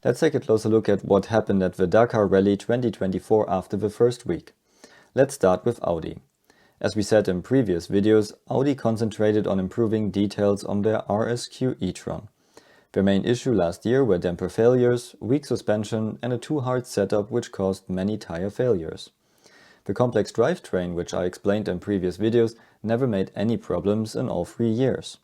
Let's take a closer look at what happened at the Dakar Rally 2024 after the first week. Let's start with Audi. As we said in previous videos, Audi concentrated on improving details on their RSQ e-tron. Their main issue last year were damper failures, weak suspension and a too hard setup which caused many tire failures. The complex drivetrain, which I explained in previous videos, never made any problems in all 3 years.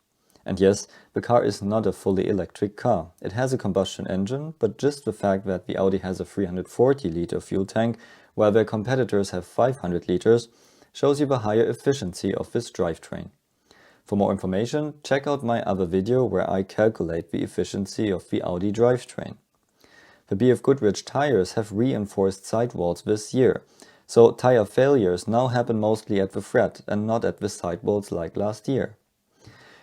And yes, the car is not a fully electric car. It has a combustion engine, but just the fact that the Audi has a 340-liter fuel tank, while their competitors have 500 liters, shows you the higher efficiency of this drivetrain. For more information, check out my other video where I calculate the efficiency of the Audi drivetrain. The BF Goodrich tires have reinforced sidewalls this year, so tire failures now happen mostly at the fret and not at the sidewalls like last year.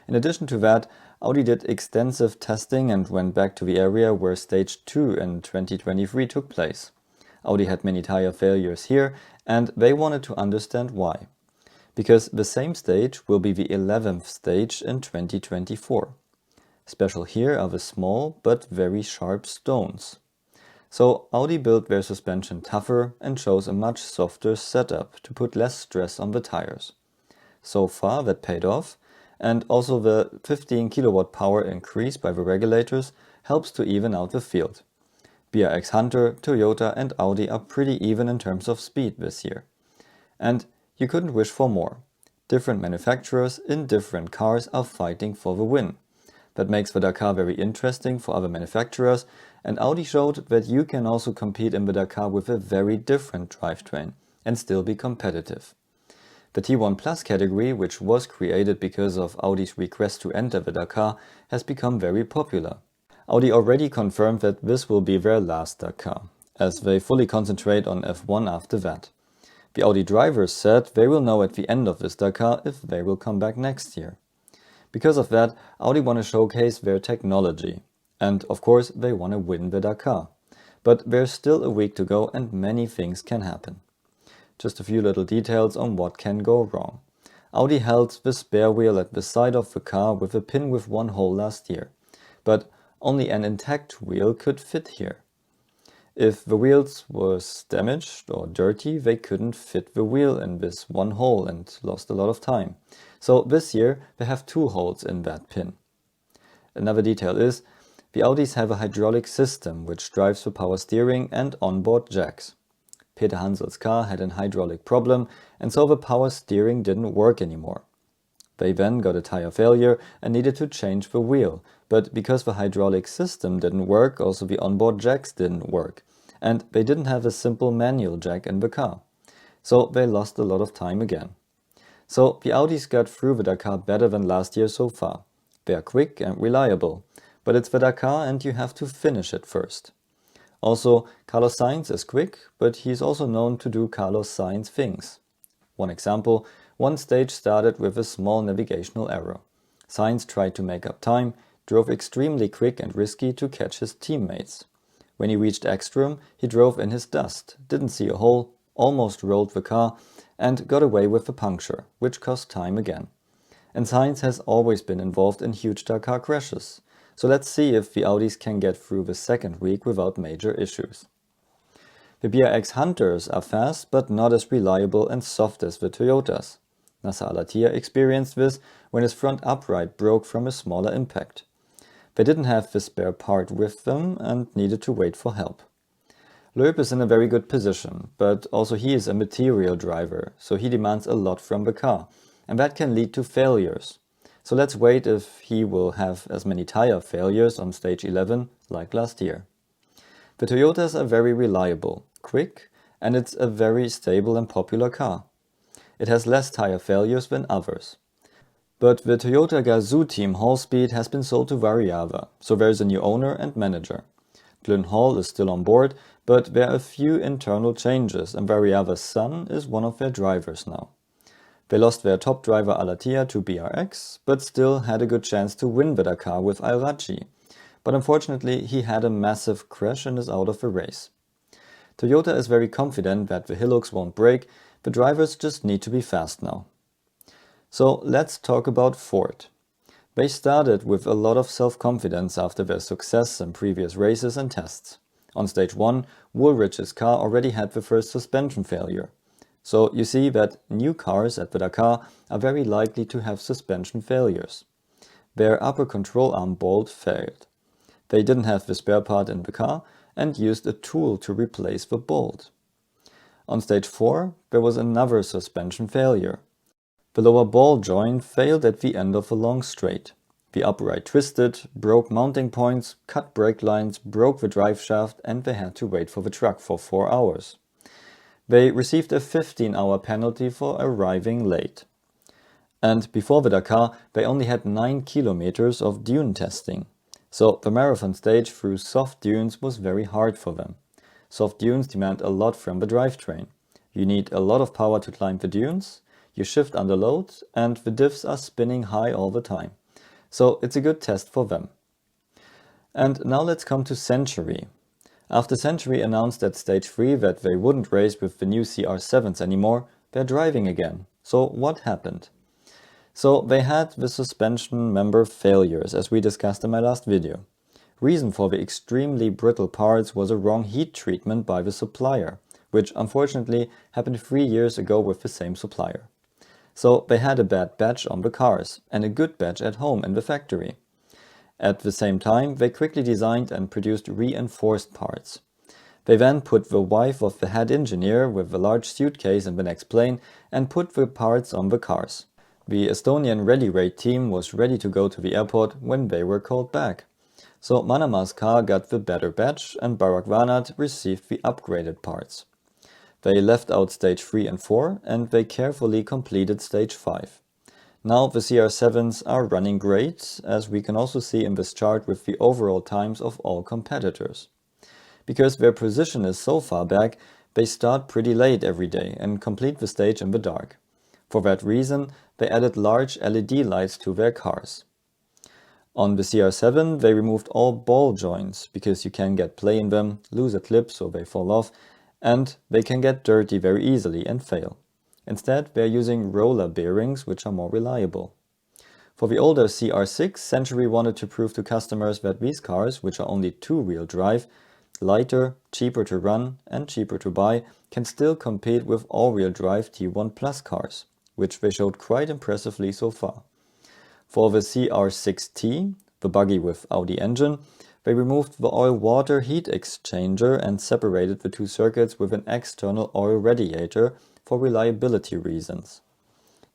In addition to that, Audi did extensive testing and went back to the area where Stage 2 in 2023 took place. Audi had many tire failures here and they wanted to understand why. Because the same stage will be the 11th stage in 2024. Special here are the small but very sharp stones. So Audi built their suspension tougher and chose a much softer setup to put less stress on the tires. So far that paid off. And also the 15 kilowatt power increase by the regulators helps to even out the field. BRX Hunter, Toyota and Audi are pretty even in terms of speed this year. And you couldn't wish for more. Different manufacturers in different cars are fighting for the win. That makes the Dakar very interesting for other manufacturers, and Audi showed that you can also compete in the Dakar with a very different drivetrain and still be competitive. The T1 Plus category, which was created because of Audi's request to enter the Dakar, has become very popular. Audi already confirmed that this will be their last Dakar, as they fully concentrate on F1 after that. The Audi drivers said they will know at the end of this Dakar if they will come back next year. Because of that, Audi want to showcase their technology. And of course, they want to win the Dakar. But there's still a week to go and many things can happen. Just a few little details on what can go wrong. Audi held the spare wheel at the side of the car with a pin with one hole last year, but only an intact wheel could fit here. If the wheels was damaged or dirty, they couldn't fit the wheel in this one hole and lost a lot of time. So this year they have 2 holes in that pin. Another detail is, the Audis have a hydraulic system which drives the power steering and onboard jacks. Peter Hansel's car had an hydraulic problem and so the power steering didn't work anymore. They then got a tire failure and needed to change the wheel, but because the hydraulic system didn't work, also the onboard jacks didn't work, and they didn't have a simple manual jack in the car. So they lost a lot of time again. So the Audis got through the Dakar better than last year so far. They are quick and reliable, but it's the Dakar and you have to finish it first. Also, Carlos Sainz is quick, but he's also known to do Carlos Sainz things. One example, one stage started with a small navigational error. Sainz tried to make up time, drove extremely quick and risky to catch his teammates. When he reached Ekstrom, he drove in his dust, didn't see a hole, almost rolled the car, and got away with the puncture, which cost time again. And Sainz has always been involved in huge Dakar crashes. So let's see if the Audis can get through the second week without major issues. The BRX Hunters are fast but not as reliable and soft as the Toyotas. Nasser Al-Attiyah experienced this when his front upright broke from a smaller impact. They didn't have the spare part with them and needed to wait for help. Loeb is in a very good position, but also he is a material driver, so he demands a lot from the car, and that can lead to failures. So let's wait if he will have as many tire failures on stage 11 like last year. The Toyotas are very reliable, quick, and it's a very stable and popular car. It has less tire failures than others. But the Toyota Gazoo team Hall Speed has been sold to Variava, so there is a new owner and manager. Glyn Hall is still on board, but there are a few internal changes and Variava's son is one of their drivers now. They lost their top driver Al-Attiyah to BRX, but still had a good chance to win the Dakar with Al-Raji. But unfortunately he had a massive crash and is out of the race. Toyota is very confident that the Hilux won't break, the drivers just need to be fast now. So let's talk about Ford. They started with a lot of self-confidence after their success in previous races and tests. On stage 1, Woolrich's car already had the first suspension failure. So you see that new cars at the Dakar are very likely to have suspension failures. Their upper control arm bolt failed. They didn't have the spare part in the car and used a tool to replace the bolt. On stage 4, there was another suspension failure. The lower ball joint failed at the end of a long straight. The upright twisted, broke mounting points, cut brake lines, broke the drive shaft, and they had to wait for the truck for 4 hours. They received a 15-hour penalty for arriving late. And before the Dakar, they only had 9 kilometers of dune testing. So the marathon stage through soft dunes was very hard for them. Soft dunes demand a lot from the drivetrain. You need a lot of power to climb the dunes, you shift under load, and the diffs are spinning high all the time. So it's a good test for them. And now let's come to Centiry. After Centiry announced at stage 3 that they wouldn't race with the new CR-7s anymore, they're driving again. So what happened? So they had the suspension member failures, as we discussed in my last video. Reason for the extremely brittle parts was a wrong heat treatment by the supplier, which unfortunately happened 3 years ago with the same supplier. So they had a bad batch on the cars and a good batch at home in the factory. At the same time, they quickly designed and produced reinforced parts. They then put the wife of the head engineer with a large suitcase in the next plane and put the parts on the cars. The Estonian rally raid team was ready to go to the airport when they were called back. So Manama's car got the better batch and Barak Vanat received the upgraded parts. They left out stage 3 and 4 and they carefully completed stage 5. Now the CR-7s are running great, as we can also see in this chart with the overall times of all competitors. Because their position is so far back, they start pretty late every day and complete the stage in the dark. For that reason, they added large LED lights to their cars. On the CR-7, they removed all ball joints, because you can get play in them, lose a clip so they fall off, and they can get dirty very easily and fail. Instead, they are using roller bearings, which are more reliable. For the older CR6, Centiry wanted to prove to customers that these cars, which are only two-wheel drive, lighter, cheaper to run and cheaper to buy, can still compete with all-wheel drive T1 Plus cars, which they showed quite impressively so far. For the CR6T, the buggy with Audi engine, they removed the oil-water heat exchanger and separated the two circuits with an external oil radiator for reliability reasons.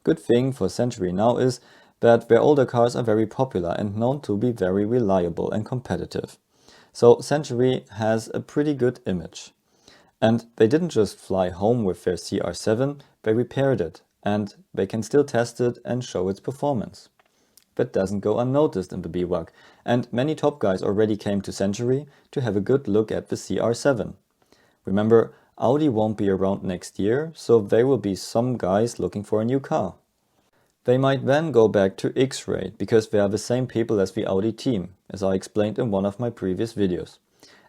Good thing for Centiry now is that their older cars are very popular and known to be very reliable and competitive. So Centiry has a pretty good image. And they didn't just fly home with their CR-7, they repaired it, and they can still test it and show its performance. That doesn't go unnoticed in the BWAC, and many top guys already came to Centiry to have a good look at the CR-7. Remember, Audi won't be around next year, so there will be some guys looking for a new car. They might then go back to X-Raid, because they are the same people as the Audi team, as I explained in one of my previous videos.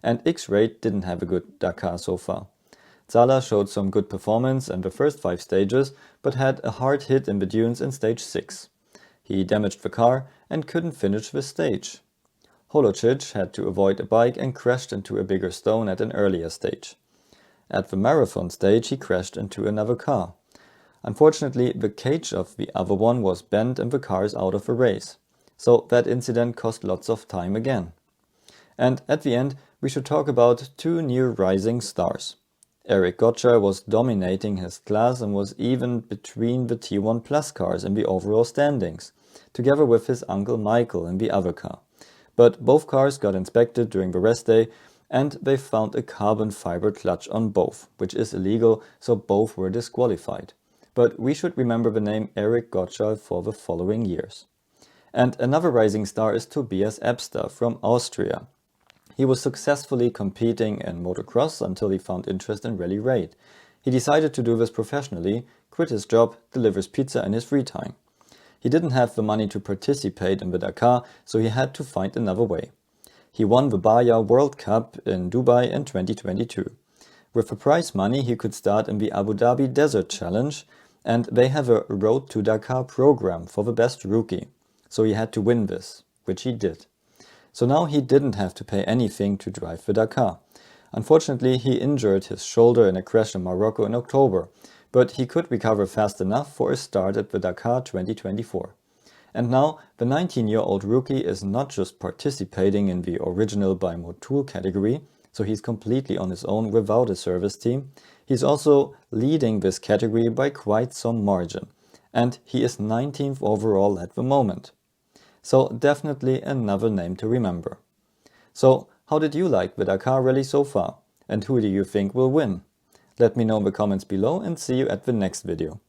And X-Raid didn't have a good Dakar so far. Zala showed some good performance in the first 5 stages, but had a hard hit in the dunes in stage 6. He damaged the car and couldn't finish the stage. Holocic had to avoid a bike and crashed into a bigger stone at an earlier stage. At the marathon stage, he crashed into another car. Unfortunately, the cage of the other one was bent and the car is out of the race. So that incident cost lots of time again. And at the end, we should talk about 2 new rising stars. Eric Gotcher was dominating his class and was even between the T1 Plus cars in the overall standings, together with his uncle Michael in the other car. But both cars got inspected during the rest day, and they found a carbon fiber clutch on both, which is illegal, so both were disqualified. But we should remember the name Eric Gottschall for the following years. And another rising star is Tobias Ebster from Austria. He was successfully competing in motocross until he found interest in rally raid. He decided to do this professionally, quit his job, delivers pizza in his free time. He didn't have the money to participate in the Dakar, so he had to find another way. He won the Baja World Cup in Dubai in 2022. With the prize money, he could start in the Abu Dhabi Desert Challenge, and they have a Road to Dakar program for the best rookie. so he had to win this, which he did. So now he didn't have to pay anything to drive the Dakar. Unfortunately, he injured his shoulder in a crash in Morocco in October, but he could recover fast enough for a start at the Dakar 2024. And now, the 19-year-old rookie is not just participating in the original by Motul category, so he's completely on his own without a service team. He's also leading this category by quite some margin, and he is 19th overall at the moment. So definitely another name to remember. So how did you like the Dakar Rally so far? And who do you think will win? Let me know in the comments below and see you at the next video.